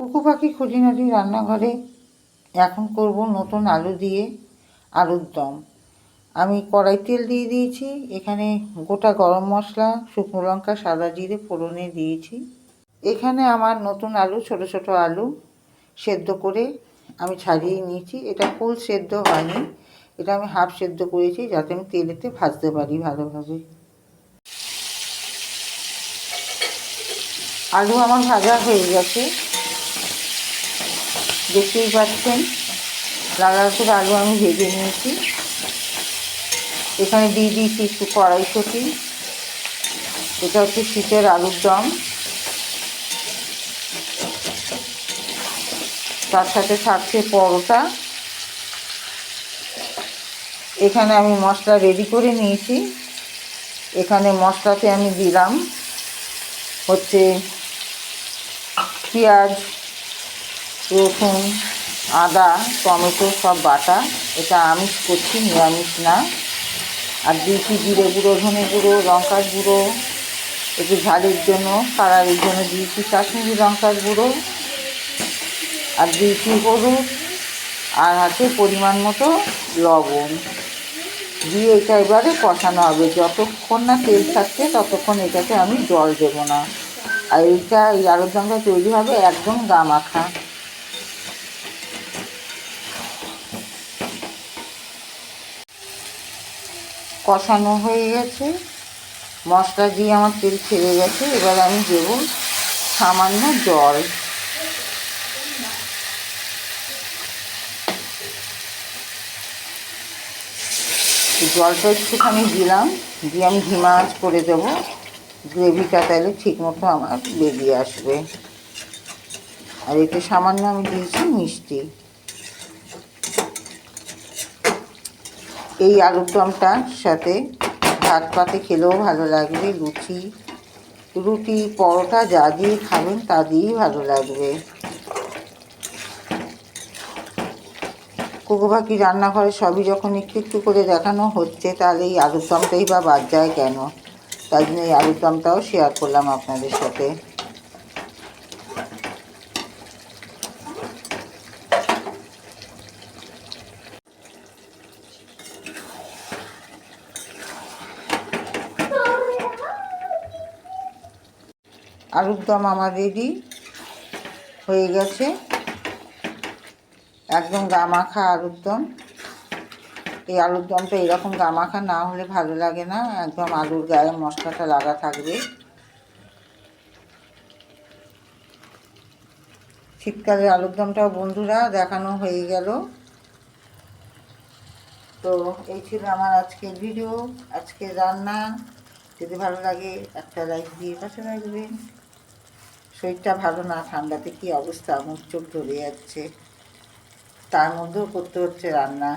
কুকু পাখি খুঁটিনাটি রান্নাঘরে এখন করব নতুন আলু দিয়ে আলুর দম। আমি কড়াই তেল দিয়ে দিয়েছি, এখানে গোটা গরম মশলা, শুকনো লঙ্কা, সাদা জিরে ফোড়নে দিয়েছি। এখানে আমার নতুন আলু, ছোট ছোট আলু সেদ্ধ করে আমি ছাড়িয়ে নিয়েছি। এটা ফুল সেদ্ধ হয়নি, এটা আমি হাফ সেদ্ধ করেছি যাতে আমি তেলেতে ভাজতে পারি ভালোভাবে। আলু আমার ভাজা হয়ে গেছে, দেখতেই পাচ্ছেন লাল লাল করে আলু আমি ভেজে নিয়েছি। এখানে দিয়ে দিয়েছি একটু কড়াইশুঁটি, এটা হচ্ছে শীতের আলুর দম। তার সাথে থাকছে পরোটা। এখানে আমি মশলা রেডি করে নিয়েছি। এখানে মশলাতে আমি দিলাম হচ্ছে পেঁয়াজ, রসুন, আদা, টমেটো সব বাটা। এটা আমিষ করছি, নিরামিষ না। আর দিয়েছি জিরে গুঁড়ো, ধনে গুঁড়ো, লঙ্কার গুঁড়ো, একটু ঝালের জন্য, কালারের জন্য দিয়েছি কাশ্মীরি লঙ্কার গুঁড়ো, আর দিয়েছি হলুদ, আর আছে পরিমাণ মতো লবণ দিয়ে এটা এবারে কষানো হবে। যতক্ষণ না তেল থাকছে ততক্ষণ এটাতে আমি জল দেবো না। আর এই আলুর দমটা তৈরি হবে একদম গা মাখা। কষানো হয়ে গেছে, মশলা দিয়ে আমার তেল ছেড়ে গেছে। এবার আমি দেব সামান্য জল। জলটা একটুখানি দিলাম, দিয়ে আমি ধিমা আঁচ করে দেবো। গ্রেভিটা তাহলে ঠিক মতো আমার বেরিয়ে আসবে। আর এতে সামান্য আমি দিয়েছি মিষ্টি। এই আলুর দমটার সাথে ভাত পাতে খেলেও ভালো লাগবে, রুটি পরোটা যা দিয়ে খাবেন তা দিয়েই ভালো লাগবে। কুকু পাখি রান্নাঘরে সবই যখন একটু একটু করে দেখানো হচ্ছে, তাহলে এই আলুর দমটাই বা বাদ যায় কেন? তাই জন্য এই আলুর দমটাও শেয়ার করলাম আপনাদের সাথে। আলুর দম আমার রেডি হয়ে গেছে, একদম গা মাখা আলুর দম। এই আলুর দমটা এরকম গা মাখা না হলে ভালো লাগে না, একদম আলুর গায়ে মশলাটা লাগা থাকবে। শীতকালের আলুর দমটাও বন্ধুরা দেখানো হয়ে গেল। তো এই ছিল আমার আজকের ভিডিও, আজকের রান্না। যদি ভালো লাগে একটা লাইক দিয়ে পাশে রাখবেন। শরীরটা ভালো না, ঠান্ডাতে কী অবস্থা, মুখ চোখ ধরে যাচ্ছে, তার মধ্যেও করতে হচ্ছে রান্না।